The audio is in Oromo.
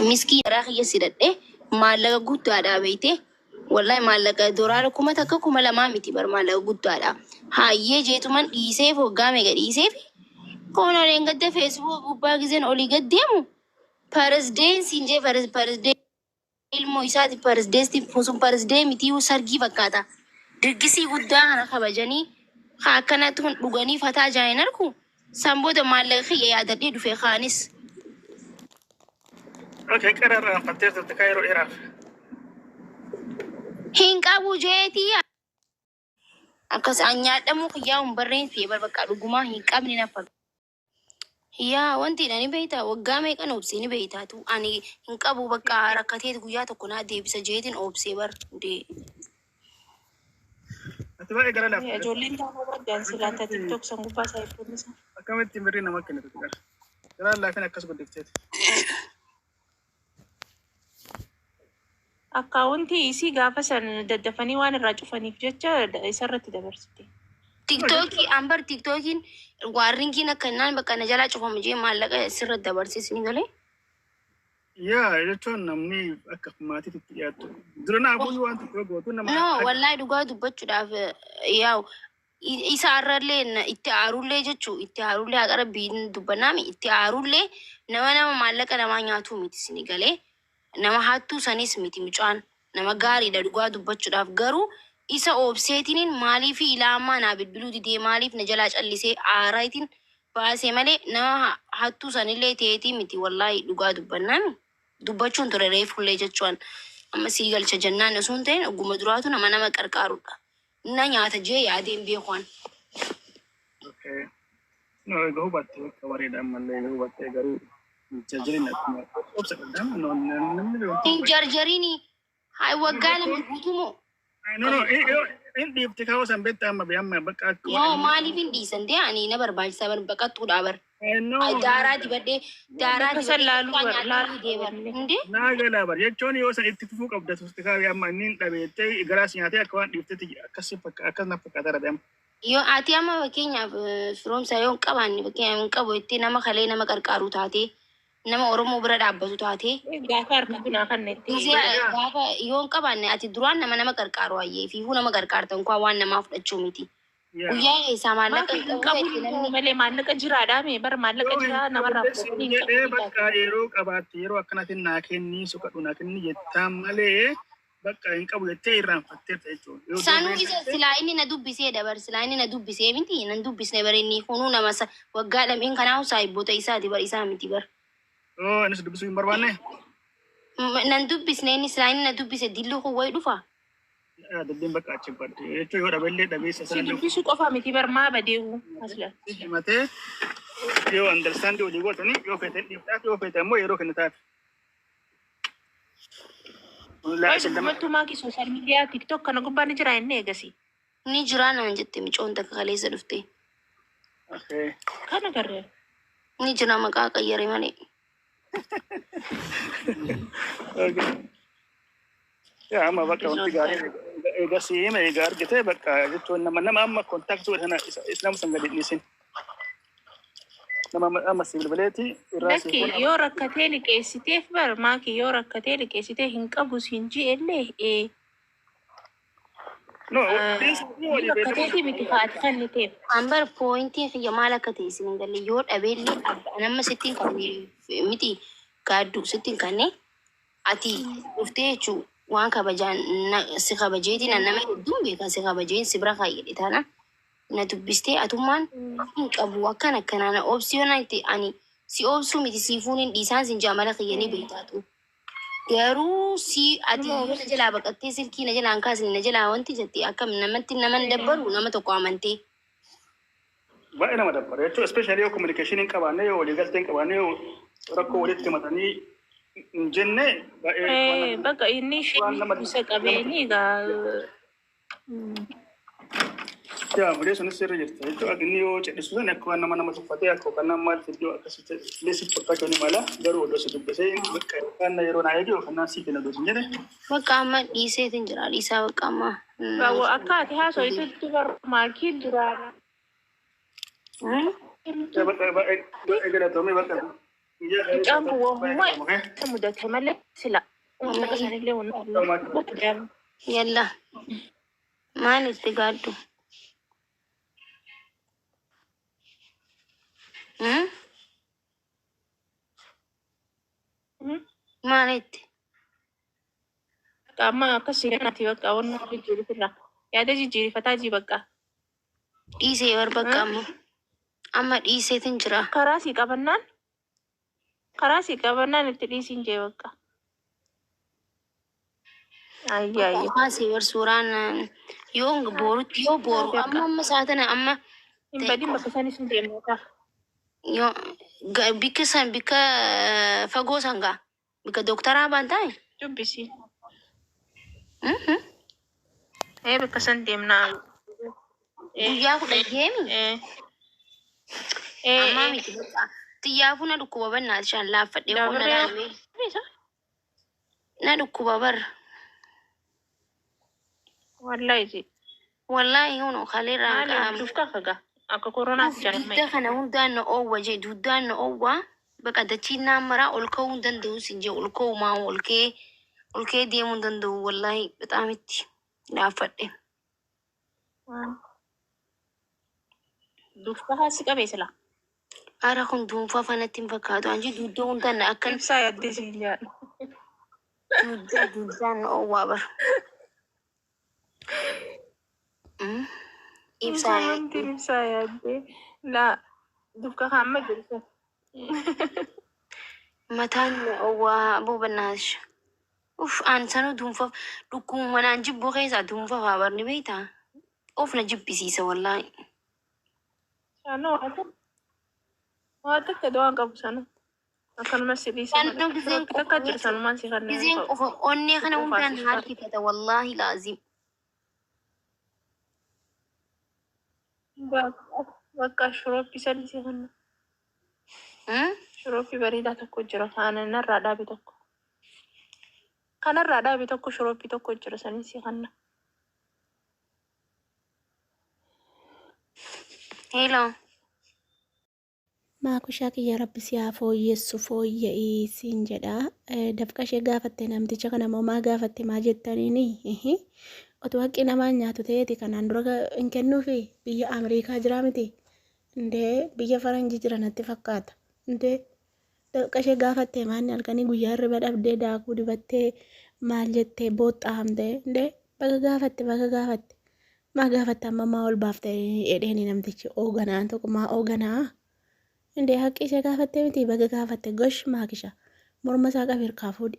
miskii raaqiyya sidhadhe maallaqa guddaadha beeyte wallahi maallaqa dooraara kuma takka kuma lamaa miti bar maallaqa guddaadha hayyee jeetuman dhiiseef hoggaa meeqa dhiiseef koonoleen gadda feesbuuk gubbaa gizeen olii gaddeemu paresidensiin jee paresideen ilmoo isaati paresidensiin sun paresideen mitii sargii fakkaata dirgisii guddaa kana kabajanii akkanatti kun dhuganii fataa jaayin arku samboota maallaqa kiyya yaadadhee dhufee kaanis. Okay, karara fateerta kaayiroo dheeraaf. Hin qabu jeetii akkas anyaadhamu kiyyaa humbarreen fi bakka dhugumaa hin qabne nafa. Yaa wanti dhani beeytaa waggaa meeqan obsee ni beeytaatu ani hin qabu bakka rakkateet guyyaa tokko naa deebisa jeetiin obsee bar dee. Ati baay'ee gara laafaa. Ijoolleen taa'aa barjaan silaata TikTok san gubbaa isaa itti isa. Akkamitti birrii nama kennitu gara. Gara laafin akkas guddifteeti. Akkaawuntii isii gaafa san daddafanii waan irraa cufaniif jecha isarratti dabarsite. TikTokii ambar TikTokiin warringiin akkanaan bakka na jalaa cufamu jee maallaqa sirratti dabarsisni galee. Yaa jechuun namni akka maatiitti dhiyaatu. Dura naafuu waan tokko gootu nama. No wallahi dhugaa dubbachuudhaaf yaa'u isa arrallee itti aarullee jechuu itti aarullee haqara biin dubbanaami itti aarullee nama maallaqa namaa nyaatu miti sini galee. Nama hattuu sanis miti mucaan nama gaariidha dhugaa dubbachuudhaaf garuu isa obseetiniin maaliif ilaamaa naa bilbiluu didee maaliif na jalaa callisee aaraatiin baasee malee nama hattuu sanillee ta'eetii miti wallaahi dhugaa dubbannaami dubbachuun ture reefullee jechuun amma sii galcha jennaan osoo hin ta'in ogguma duraatu nama qarqaarudha na nyaata jee yaadeen beekuun. No, egaa hubattee akka bareedaan mallee egaa hubattee garuu. Jarjarini hai wagala mgutumo. No, in deep the house and bed amma biyamma bakka. No, mali bindi sande ani na barbaaj sabar bakka tudabar. No. Ai dara di bade lalu debar. Inde? Na gala bar yechoni yo sa itti fuq abda tustika biyamma nin dabete garas nyate akwan difte akasi fakka akasna fakka dara dem. Yo ati amma bakenya from sayon qabanni bakenya qabo itti nama khale nama qarqaru taate. Nama Oromoo bira dhaabbatu taate. Gaafa harka bunaa kannetti. Gaafa yoon qabaanne ati duraan nama qarqaaru wayyee fi nama qarqaartan kuwa waan namaaf fudhachuu miti. Guyyaa isaa maallaqa qabu malee maallaqa jiraadhaa mee bara maallaqa jiraa namarraa fudhatanii bakka yeroo qabaatti yeroo akkanatti naa kennii suqa dhunaa kenni jettaan malee bakka hin qabu jettee irraanfatteerta jechuudha. Sanuu isa silaa inni na dubbisee dabar silaa inni na dubbisee miti nan dubbisne bara inni kunuu nama waggaa lameen kanaaf saayibboota isaati bara isaa miti bara. Oh, ini sudah bisa berwarna. Nanti bisnis ini selain nanti bisa dilu kau wai dufa. Ada dimba kacang pada. Itu yang ada beli, ada bisa. Sudah bisa kau faham itu berma badiu asla. Mate, you understand you juga tu ni, you faham ni, you faham mo, you kena tahu. Cuma tu maki sosial media TikTok kan aku bani cerai ni gasi. Ni juran aja jadi macam tak kali sedufte. Okay. Kan agar. Ni juran maka kaya remani. Okay. Ya, amma bakka wanti gaarii egasii egaa argite bakka jechuun nama amma kontaaktii godhana Islam san gadi dhiisin. Nama amma sibilbileeti irraa si kun yoo rakkatee liqeessiteef bar maaki yoo rakkatee liqeessitee hin qabu siin ji'ellee No, rakkatee miti faati fanniteef. Ambar pointii xiyya maal akka ta'e isin galle yoo dhabeelli nama sittiin kan miti gaaddu sittiin kanne ati dhuftee jechuun waan kabajaan si kabajeetiin nama hedduun beekan si kabajeen si bira kaayedhe taana na dubbistee atummaan hin qabu akkanaan obsiyoon itti ani si obsuu miti siifuun hin dhiisaan sin jaamala kiyyanii beektaatu. Garuu si ati yoo na jalaa baqattee silkii na jalaa kaasni na jalaa wanti jettee akkam namatti naman dabbaru nama tokko amantee. Baay'ee nama dabbara jechuun especially yoo communication hin qabaanne yoo walii galtee hin qabaanne yoo rakkoo walitti himatanii hin jenne baay'ee. Bakka inni isa qabeeni egaa. Yaa mulee sunis sirrii jirti jechuudha inni yoo jedhisu sana akka waan nama tuffatee akka kan nama maal fiddoo akkasitti leessi fakkaachuu ni mala garuu odoo si dubbisee bakka kan yeroo naa eegee kan naasii kenna gosin jedhe. Bakka amma dhiiseetiin jira dhiisaa bakka amma. Akka ati haasoo isutti maakii duraadha. Bakka galatoomee bakka Mucaan kun waamuma isa mudate malee sila uummata isaanillee waan Yalla. Maal itti gaaddu? Maal itti? amma akkasii kanatti bakka waan jijjiirifirra yaada jijjiirifataa jii bakka Dhiisee bakka amma dhiiseetin jira. karaa sii qabannaan itti dhiisiin jee bakka. Ayyaayye. Haasee suuraan yoo borutti yoo boru amma saatana amma hin badin bakka isaanii sun deemnota. yoo bikka san bikka fagoo sangaa bikka dooktaraa baan taa'e. Dubbisi. Bakka san deemnaa. Guyyaa kudha deemi. Amma miti bakka xiyyaa funa dhukkuba bannaati shan laaffadhee qonna dhaabee. Na dhukkuba barra. Wallahi huno kaleerraa Maali dhufka kaga akka koronaatti jedhamee. dudda kana hundaan na oowwa jee duddaan na oowwa baqa dachiin naammaraa ol ka'uu hin danda'u sin jee ol ka'uu maa ol ka'ee deemuu hin danda'u wallahi bexaamitti laaffadhe. Dhufka haasi qabee sila. Ara kun duunfaa fanatti hin fakkaatu anji duddoo hundaan na akkan Ibsaa yaaddee siin jaadha. duddaan na oowwaa bara. Ibsaa yaaddee laa dhufka hamma jirtu. Mataan na oowwaa boobannaash. Aan sanuu duunfaa dhukkuma naan jibboo keessaa duunfaa faa barni beektaa. Of na jibbisiisa wallahi. Shaanoo waan takka do'aan qabu sana. Akkanuma si dhiisa. Takka jiru sanumaan si kanneen. Gizeen qofa onnee kana hundaan harkifata wallahi laazim. Bakka shurooppii sadii si kanna. Shurooppii bareedaa tokko jira. Kanarraa dhaabe tokko. Kanarraa dhaabe tokko shurooppii tokko jira sanii si kanna. Hello. Maakushaa kiyya rabbi si haa fooyyessu fooyya'ii siin jedha. Dafqa ishee gaafatte namticha kana maa gaafatte maa jettaniini? Otoo haqqi namaan nyaatu ta'eeti kanaan dura hin kennuufi biyya Ameerikaa jira miti. Indee biyya faranjii jira natti fakkaata. Indee dafqa ishee gaafatte maanni halkanii guyyaa irra dhabdee daakuu dibattee maal jettee booxxaamtee indee baga gaafatte. Maa gaafatte amma maa ol baaftee jedheeni namtichi ooganaan tokko maa ooganaa? Indee haqqi ishee gaafatte miti baga gaafatte gosh maakisha morma isaa qabeer kaafuudhi.